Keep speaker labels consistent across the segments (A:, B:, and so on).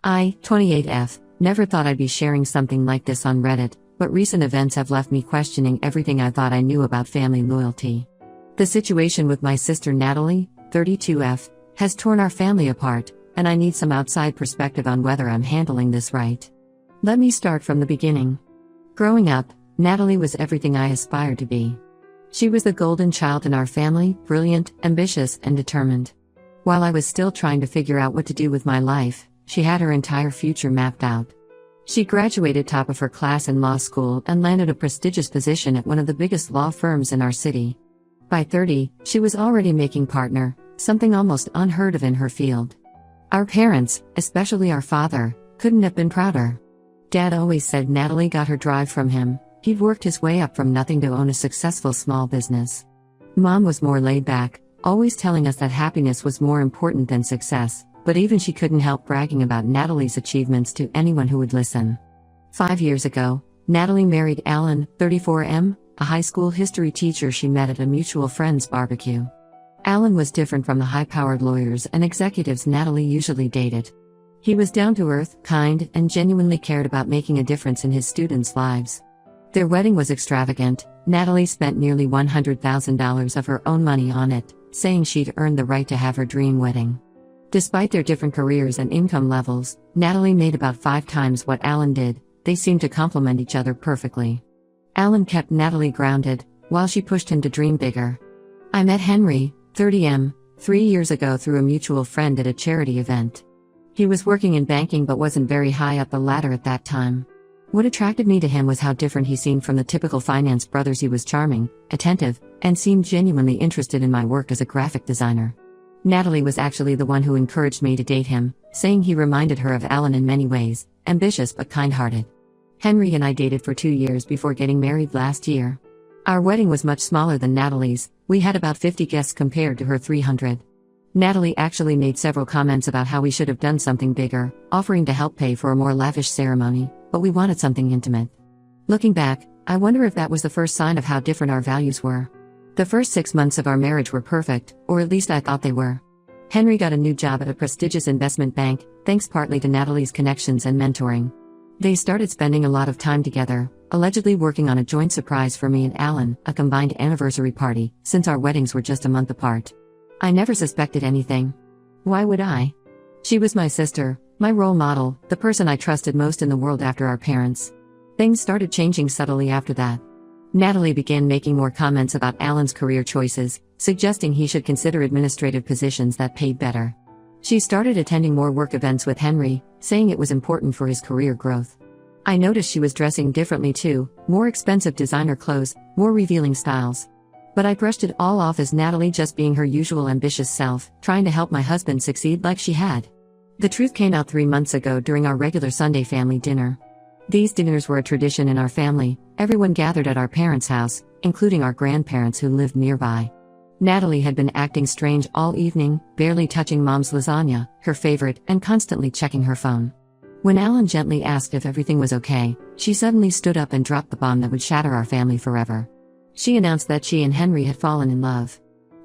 A: I, 28F, never thought I'd be sharing something like this on Reddit, but recent events have left me questioning everything I thought I knew about family loyalty. The situation with my sister Natalie, 32F, has torn our family apart, and I need some outside perspective on whether I'm handling this right. Let me start from the beginning. Growing up, Natalie was everything I aspired to be. She was the golden child in our family, brilliant, ambitious, and determined. While I was still trying to figure out what to do with my life, she had her entire future mapped out. She graduated top of her class in law school and landed a prestigious position at one of the biggest law firms in our city. By 30, she was already making partner, something almost unheard of in her field. Our parents, especially our father, couldn't have been prouder. Dad always said Natalie got her drive from him. He'd worked his way up from nothing to own a successful small business. Mom was more laid back, always telling us that happiness was more important than success, but even she couldn't help bragging about Natalie's achievements to anyone who would listen. 5 years ago, Natalie married Alan, 34M, a high school history teacher she met at a mutual friend's barbecue. Alan was different from the high-powered lawyers and executives Natalie usually dated. He was down-to-earth, kind, and genuinely cared about making a difference in his students' lives. Their wedding was extravagant. Natalie spent nearly $100,000 of her own money on it, saying she'd earned the right to have her dream wedding. Despite their different careers and income levels, Natalie made about 5 times what Alan did. They seemed to complement each other perfectly. Alan kept Natalie grounded, while she pushed him to dream bigger. I met Henry, 30M, 3 years ago through a mutual friend at a charity event. He was working in banking but wasn't very high up the ladder at that time. What attracted me to him was how different he seemed from the typical finance brothers. He was charming, attentive, and seemed genuinely interested in my work as a graphic designer. Natalie was actually the one who encouraged me to date him, saying he reminded her of Alan in many ways, ambitious but kind-hearted. Henry and I dated for 2 years before getting married last year. Our wedding was much smaller than Natalie's. We had about 50 guests compared to her 300. Natalie actually made several comments about how we should have done something bigger, offering to help pay for a more lavish ceremony, but we wanted something intimate. Looking back, I wonder if that was the first sign of how different our values were. The first 6 months of our marriage were perfect, or at least I thought they were. Henry got a new job at a prestigious investment bank, thanks partly to Natalie's connections and mentoring. They started spending a lot of time together, allegedly working on a joint surprise for me and Alan, a combined anniversary party, since our weddings were just a month apart. I never suspected anything. Why would I? She was my sister, my role model, the person I trusted most in the world after our parents. Things started changing subtly after that. Natalie began making more comments about Alan's career choices, suggesting he should consider administrative positions that paid better. She started attending more work events with Henry, saying it was important for his career growth. I noticed she was dressing differently too, more expensive designer clothes, more revealing styles. But I brushed it all off as Natalie just being her usual ambitious self, trying to help my husband succeed like she had. The truth came out 3 months ago during our regular Sunday family dinner. These dinners were a tradition in our family. Everyone gathered at our parents' house, including our grandparents who lived nearby. Natalie had been acting strange all evening, barely touching Mom's lasagna, her favorite, and constantly checking her phone. When Alan gently asked if everything was okay, she suddenly stood up and dropped the bomb that would shatter our family forever. She announced that she and Henry had fallen in love.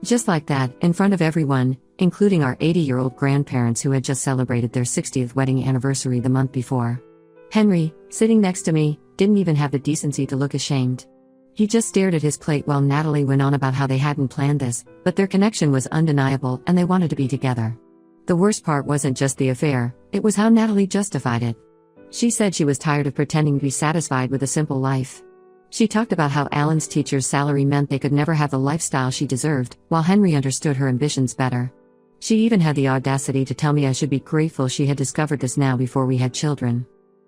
A: Just like that, in front of everyone, including our 80-year-old grandparents who had just celebrated their 60th wedding anniversary the month before. Henry, sitting next to me, didn't even have the decency to look ashamed. He just stared at his plate while Natalie went on about how they hadn't planned this, but their connection was undeniable and they wanted to be together. The worst part wasn't just the affair, it was how Natalie justified it. She said she was tired of pretending to be satisfied with a simple life. She talked about how Alan's teacher's salary meant they could never have the lifestyle she deserved, while Henry understood her ambitions better. She even had the audacity to tell me I should be grateful she had discovered this now before we had children.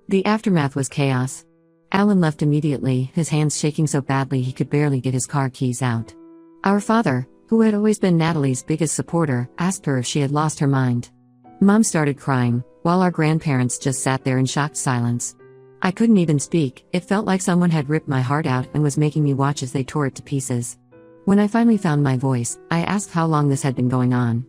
A: The aftermath was chaos. Alan left immediately, his hands shaking so badly he could barely get his car keys out. Our father, who had always been Natalie's biggest supporter, asked her if she had lost her mind. Mom started crying, while our grandparents just sat there in shocked silence. I couldn't even speak. It felt like someone had ripped my heart out and was making me watch as they tore it to pieces. When I finally found my voice, I asked how long this had been going on.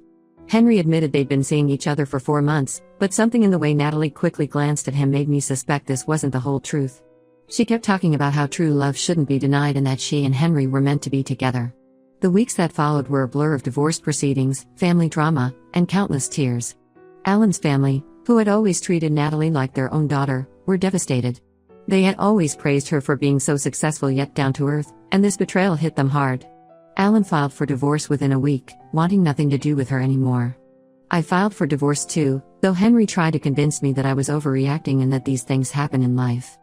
A: Henry admitted they'd been seeing each other for 4 months, but something in the way Natalie quickly glanced at him made me suspect this wasn't the whole truth. She kept talking about how true love shouldn't be denied and that she and Henry were meant to be together. The weeks that followed were a blur of divorce proceedings, family drama, and countless tears. Alan's family, who had always treated Natalie like their own daughter, were devastated. They had always praised her for being so successful yet down to earth, and this betrayal hit them hard. Alan filed for divorce within a week, wanting nothing to do with her anymore. I filed for divorce too, though Henry tried to convince me that I was overreacting and that these things happen in life.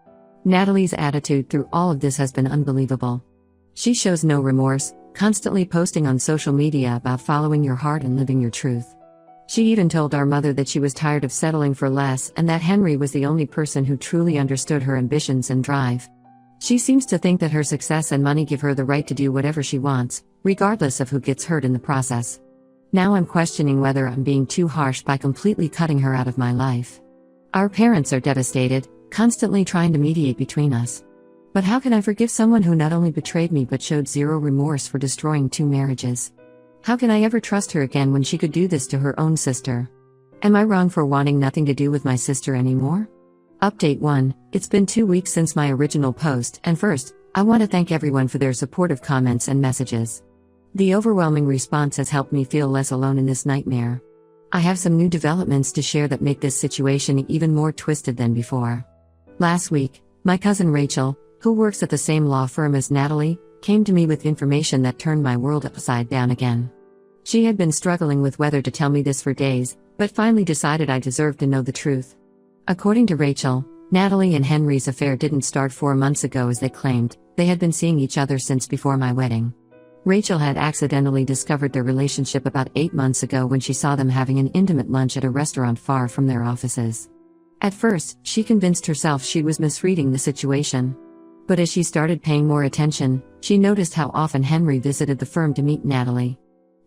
A: Natalie's attitude through all of this has been unbelievable. She shows no remorse, constantly posting on social media about following your heart and living your truth. She even told our mother that she was tired of settling for less and that Henry was the only person who truly understood her ambitions and drive. She seems to think that her success and money give her the right to do whatever she wants, regardless of who gets hurt in the process. Now I'm questioning whether I'm being too harsh by completely cutting her out of my life. Our parents are devastated, constantly trying to mediate between us. But how can I forgive someone who not only betrayed me but showed zero remorse for destroying 2 marriages? How can I ever trust her again when she could do this to her own sister? Am I wrong for wanting nothing to do with my sister anymore? Update 1. It's been 2 weeks since my original post, and first, I want to thank everyone for their supportive comments and messages. The overwhelming response has helped me feel less alone in this nightmare. I have some new developments to share that make this situation even more twisted than before. Last week, my cousin Rachel, who works at the same law firm as Natalie, came to me with information that turned my world upside down again. She had been struggling with whether to tell me this for days, but finally decided I deserved to know the truth. According to Rachel, Natalie and Henry's affair didn't start 4 months ago as they claimed. They had been seeing each other since before my wedding. Rachel had accidentally discovered their relationship about 8 months ago when she saw them having an intimate lunch at a restaurant far from their offices. At first, she convinced herself she was misreading the situation. But as she started paying more attention, she noticed how often Henry visited the firm to meet Natalie.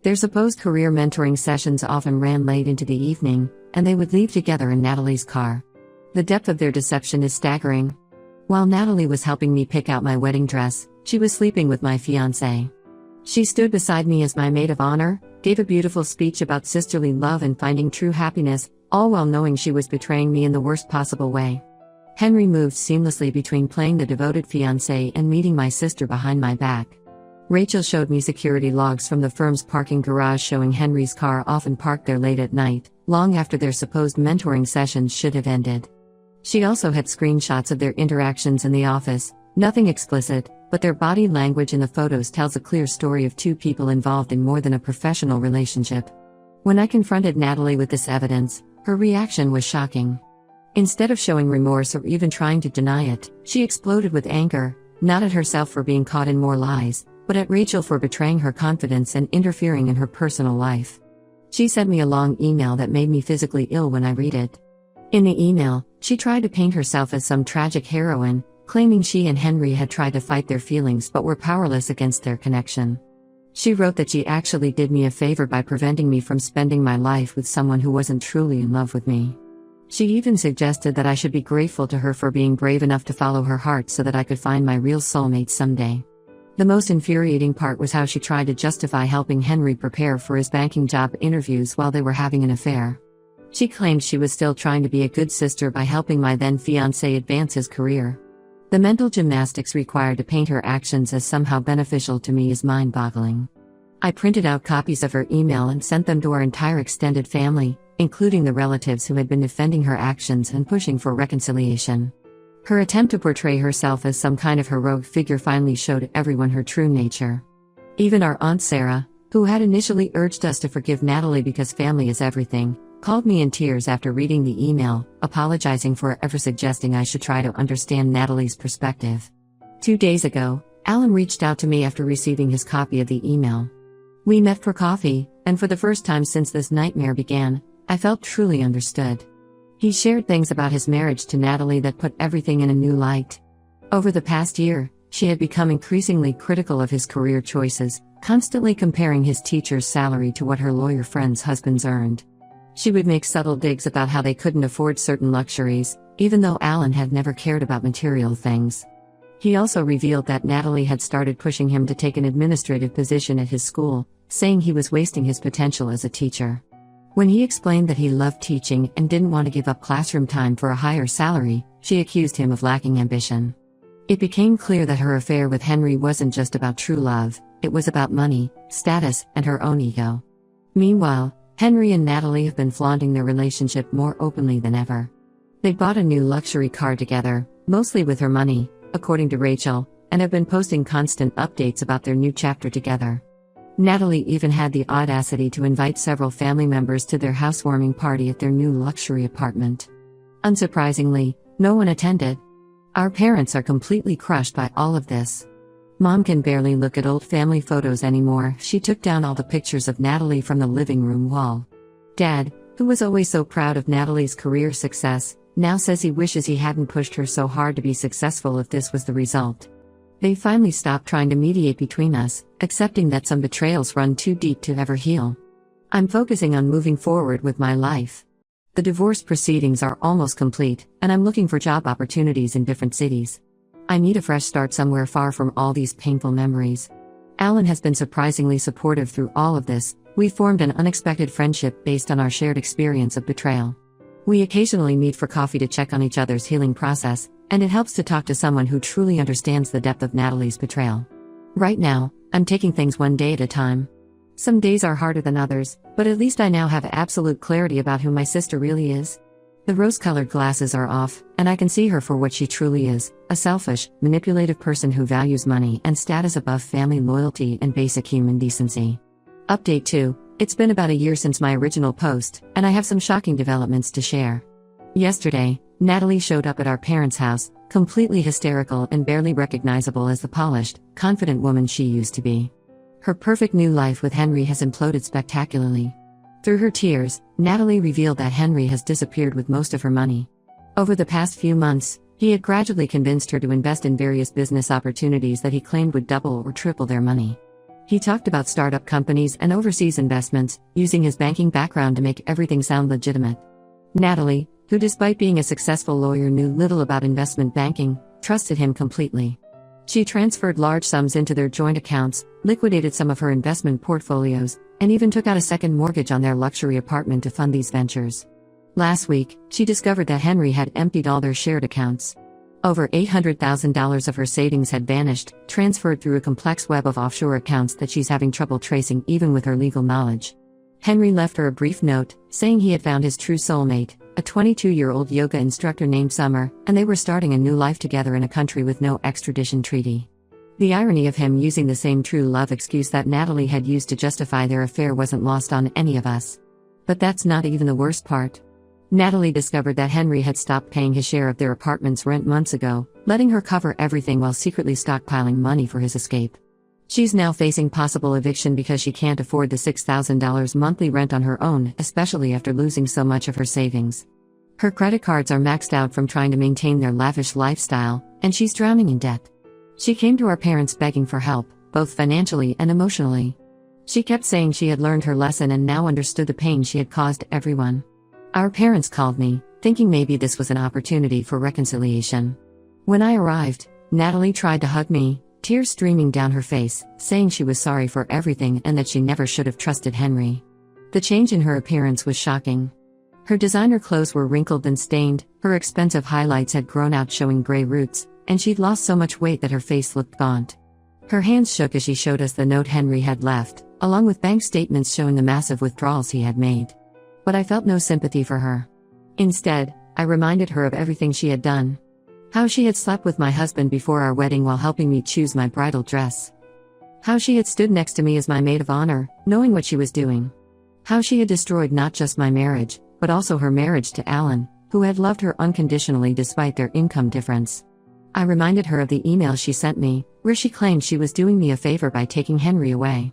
A: Their supposed career mentoring sessions often ran late into the evening, and they would leave together in Natalie's car. The depth of their deception is staggering. While Natalie was helping me pick out my wedding dress, she was sleeping with my fiancé. She stood beside me as my maid of honor, gave a beautiful speech about sisterly love and finding true happiness, all while knowing she was betraying me in the worst possible way. Henry moved seamlessly between playing the devoted fiancé and meeting my sister behind my back. Rachel showed me security logs from the firm's parking garage showing Henry's car often parked there late at night, long after their supposed mentoring sessions should have ended. She also had screenshots of their interactions in the office, nothing explicit, but their body language in the photos tells a clear story of 2 people involved in more than a professional relationship. When I confronted Natalie with this evidence, her reaction was shocking. Instead of showing remorse or even trying to deny it, she exploded with anger, not at herself for being caught in more lies, but at Rachel for betraying her confidence and interfering in her personal life. She sent me a long email that made me physically ill when I read it. In the email, she tried to paint herself as some tragic heroine, claiming she and Henry had tried to fight their feelings but were powerless against their connection. She wrote that she actually did me a favor by preventing me from spending my life with someone who wasn't truly in love with me. She even suggested that I should be grateful to her for being brave enough to follow her heart so that I could find my real soulmate someday. The most infuriating part was how she tried to justify helping Henry prepare for his banking job interviews while they were having an affair. She claimed she was still trying to be a good sister by helping my then fiancé advance his career. The mental gymnastics required to paint her actions as somehow beneficial to me is mind-boggling. I printed out copies of her email and sent them to our entire extended family, including the relatives who had been defending her actions and pushing for reconciliation. Her attempt to portray herself as some kind of heroic figure finally showed everyone her true nature. Even our Aunt Sarah, who had initially urged us to forgive Natalie because family is everything, called me in tears after reading the email, apologizing for ever suggesting I should try to understand Natalie's perspective. 2 days ago, Alan reached out to me after receiving his copy of the email. We met for coffee, and for the first time since this nightmare began, I felt truly understood. He shared things about his marriage to Natalie that put everything in a new light. Over the past year, she had become increasingly critical of his career choices, constantly comparing his teacher's salary to what her lawyer friends' husbands earned. She would make subtle digs about how they couldn't afford certain luxuries, even though Alan had never cared about material things. He also revealed that Natalie had started pushing him to take an administrative position at his school, saying he was wasting his potential as a teacher. When he explained that he loved teaching and didn't want to give up classroom time for a higher salary, she accused him of lacking ambition. It became clear that her affair with Henry wasn't just about true love, it was about money, status, and her own ego. Meanwhile, Henry and Natalie have been flaunting their relationship more openly than ever. They bought a new luxury car together, mostly with her money, according to Rachel, and have been posting constant updates about their new chapter together. Natalie even had the audacity to invite several family members to their housewarming party at their new luxury apartment. Unsurprisingly, no one attended. Our parents are completely crushed by all of this. Mom can barely look at old family photos anymore. She took down all the pictures of Natalie from the living room wall. Dad, who was always so proud of Natalie's career success, now says he wishes he hadn't pushed her so hard to be successful if this was the result. They finally stopped trying to mediate between us, accepting that some betrayals run too deep to ever heal. I'm focusing on moving forward with my life. The divorce proceedings are almost complete, and I'm looking for job opportunities in different cities. I need a fresh start somewhere far from all these painful memories. Alan has been surprisingly supportive through all of this. We formed an unexpected friendship based on our shared experience of betrayal. We occasionally meet for coffee to check on each other's healing process, and it helps to talk to someone who truly understands the depth of Natalie's betrayal. Right now, I'm taking things one day at a time. Some days are harder than others, but at least I now have absolute clarity about who my sister really is. The rose-colored glasses are off, and I can see her for what she truly is, a selfish, manipulative person who values money and status above family loyalty and basic human decency. Update 2. It's been about a year since my original post, and I have some shocking developments to share. Yesterday, Natalie showed up at our parents' house, completely hysterical and barely recognizable as the polished, confident woman she used to be. Her perfect new life with Henry has imploded spectacularly. Through her tears, Natalie revealed that Henry has disappeared with most of her money. Over the past few months, he had gradually convinced her to invest in various business opportunities that he claimed would double or triple their money. He talked about startup companies and overseas investments, using his banking background to make everything sound legitimate. Natalie, who despite being a successful lawyer knew little about investment banking, trusted him completely. She transferred large sums into their joint accounts, liquidated some of her investment portfolios, and even took out a second mortgage on their luxury apartment to fund these ventures. Last week, she discovered that Henry had emptied all their shared accounts. Over $800,000 of her savings had vanished, transferred through a complex web of offshore accounts that she's having trouble tracing even with her legal knowledge. Henry left her a brief note, saying he had found his true soulmate, a 22-year-old yoga instructor named Summer, and they were starting a new life together in a country with no extradition treaty. The irony of him using the same true love excuse that Natalie had used to justify their affair wasn't lost on any of us. But that's not even the worst part. Natalie discovered that Henry had stopped paying his share of their apartment's rent months ago, letting her cover everything while secretly stockpiling money for his escape. She's now facing possible eviction because she can't afford the $6,000 monthly rent on her own, especially after losing so much of her savings. Her credit cards are maxed out from trying to maintain their lavish lifestyle, and she's drowning in debt. She came to our parents begging for help, both financially and emotionally. She kept saying she had learned her lesson and now understood the pain she had caused everyone. Our parents called me, thinking maybe this was an opportunity for reconciliation. When I arrived, Natalie tried to hug me, tears streaming down her face, saying she was sorry for everything and that she never should have trusted Henry. The change in her appearance was shocking. Her designer clothes were wrinkled and stained, her expensive highlights had grown out showing gray roots, and she'd lost so much weight that her face looked gaunt. Her hands shook as she showed us the note Henry had left, along with bank statements showing the massive withdrawals he had made. But I felt no sympathy for her. Instead, I reminded her of everything she had done. How she had slept with my husband before our wedding while helping me choose my bridal dress. How she had stood next to me as my maid of honor, knowing what she was doing. How she had destroyed not just my marriage, but also her marriage to Alan, who had loved her unconditionally despite their income difference. I reminded her of the email she sent me, where she claimed she was doing me a favor by taking Henry away.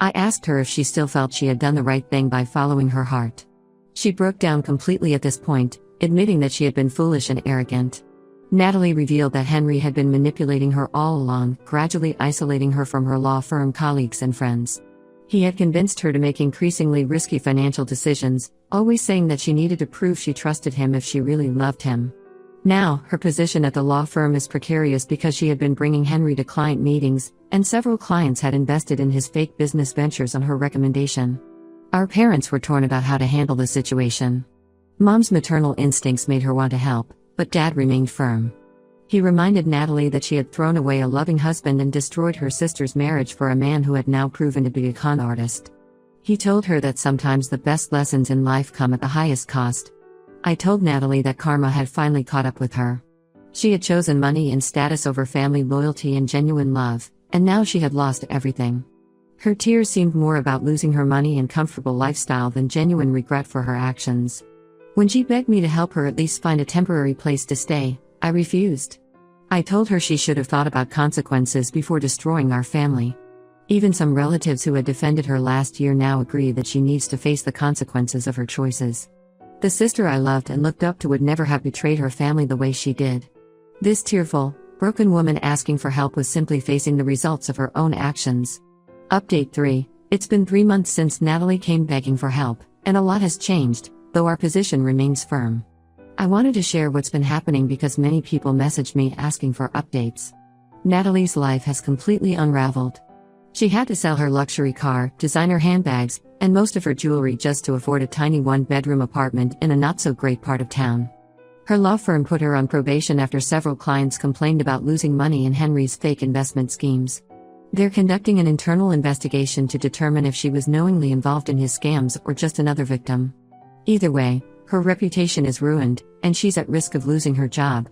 A: I asked her if she still felt she had done the right thing by following her heart. She broke down completely at this point, admitting that she had been foolish and arrogant. Natalie revealed that Henry had been manipulating her all along, gradually isolating her from her law firm colleagues and friends. He had convinced her to make increasingly risky financial decisions, always saying that she needed to prove she trusted him if she really loved him. Now, her position at the law firm is precarious because she had been bringing Henry to client meetings, and several clients had invested in his fake business ventures on her recommendation. Our parents were torn about how to handle the situation. Mom's maternal instincts made her want to help, but Dad remained firm. He reminded Natalie that she had thrown away a loving husband and destroyed her sister's marriage for a man who had now proven to be a con artist. He told her that sometimes the best lessons in life come at the highest cost. I told Natalie that karma had finally caught up with her. She had chosen money and status over family loyalty and genuine love, and now she had lost everything. Her tears seemed more about losing her money and comfortable lifestyle than genuine regret for her actions. When she begged me to help her at least find a temporary place to stay, I refused. I told her she should have thought about consequences before destroying our family. Even some relatives who had defended her last year now agree that she needs to face the consequences of her choices. The sister I loved and looked up to would never have betrayed her family the way she did. This tearful, broken woman asking for help was simply facing the results of her own actions. Update 3. It's been 3 months since Natalie came begging for help, and a lot has changed, though our position remains firm. I wanted to share what's been happening because many people messaged me asking for updates. Natalie's life has completely unraveled. She had to sell her luxury car, designer handbags, and most of her jewelry just to afford a tiny one-bedroom apartment in a not-so-great part of town. Her law firm put her on probation after several clients complained about losing money in Henry's fake investment schemes. They're conducting an internal investigation to determine if she was knowingly involved in his scams or just another victim. Either way, her reputation is ruined, and she's at risk of losing her job.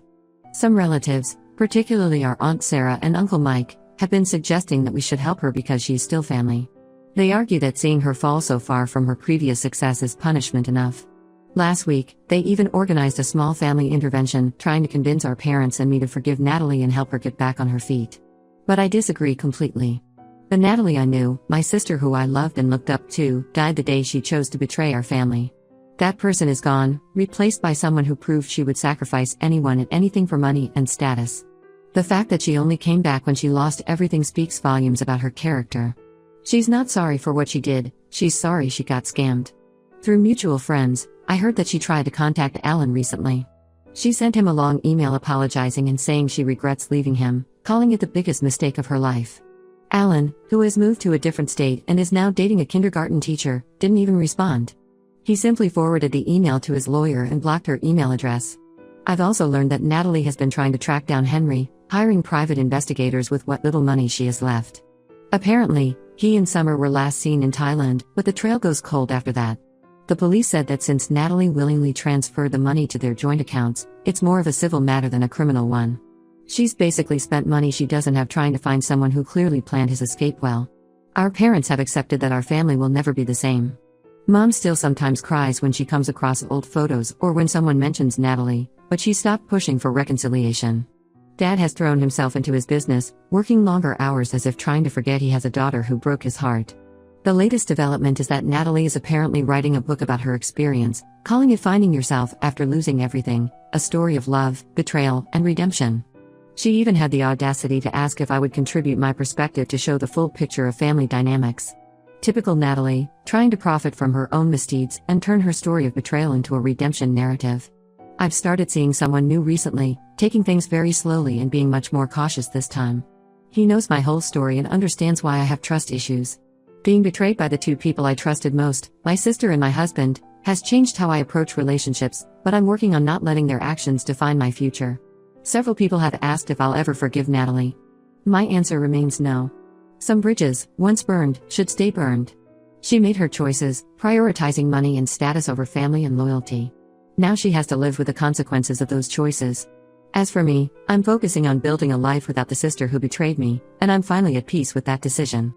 A: Some relatives, particularly our Aunt Sarah and Uncle Mike, have been suggesting that we should help her because she's still family. They argue that seeing her fall so far from her previous success is punishment enough. Last week, they even organized a small family intervention, trying to convince our parents and me to forgive Natalie and help her get back on her feet. But I disagree completely. The Natalie I knew, my sister who I loved and looked up to, died the day she chose to betray our family. That person is gone, replaced by someone who proved she would sacrifice anyone and anything for money and status. The fact that she only came back when she lost everything speaks volumes about her character. She's not sorry for what she did, she's sorry she got scammed. Through mutual friends, I heard that she tried to contact Alan recently. She sent him a long email apologizing and saying she regrets leaving him, calling it the biggest mistake of her life. Alan, who has moved to a different state and is now dating a kindergarten teacher, didn't even respond. He simply forwarded the email to his lawyer and blocked her email address. I've also learned that Natalie has been trying to track down Henry, hiring private investigators with what little money she has left. Apparently, he and Summer were last seen in Thailand, but the trail goes cold after that. The police said that since Natalie willingly transferred the money to their joint accounts, it's more of a civil matter than a criminal one. She's basically spent money she doesn't have trying to find someone who clearly planned his escape well. Our parents have accepted that our family will never be the same. Mom still sometimes cries when she comes across old photos or when someone mentions Natalie, but she stopped pushing for reconciliation. Dad has thrown himself into his business, working longer hours as if trying to forget he has a daughter who broke his heart. The latest development is that Natalie is apparently writing a book about her experience, calling it Finding Yourself After Losing Everything, a story of love, betrayal, and redemption. She even had the audacity to ask if I would contribute my perspective to show the full picture of family dynamics. Typical Natalie, trying to profit from her own misdeeds and turn her story of betrayal into a redemption narrative. I've started seeing someone new recently, taking things very slowly and being much more cautious this time. He knows my whole story and understands why I have trust issues. Being betrayed by the two people I trusted most, my sister and my husband, has changed how I approach relationships, but I'm working on not letting their actions define my future. Several people have asked if I'll ever forgive Natalie. My answer remains no. Some bridges, once burned, should stay burned. She made her choices, prioritizing money and status over family and loyalty. Now she has to live with the consequences of those choices. As for me, I'm focusing on building a life without the sister who betrayed me, and I'm finally at peace with that decision.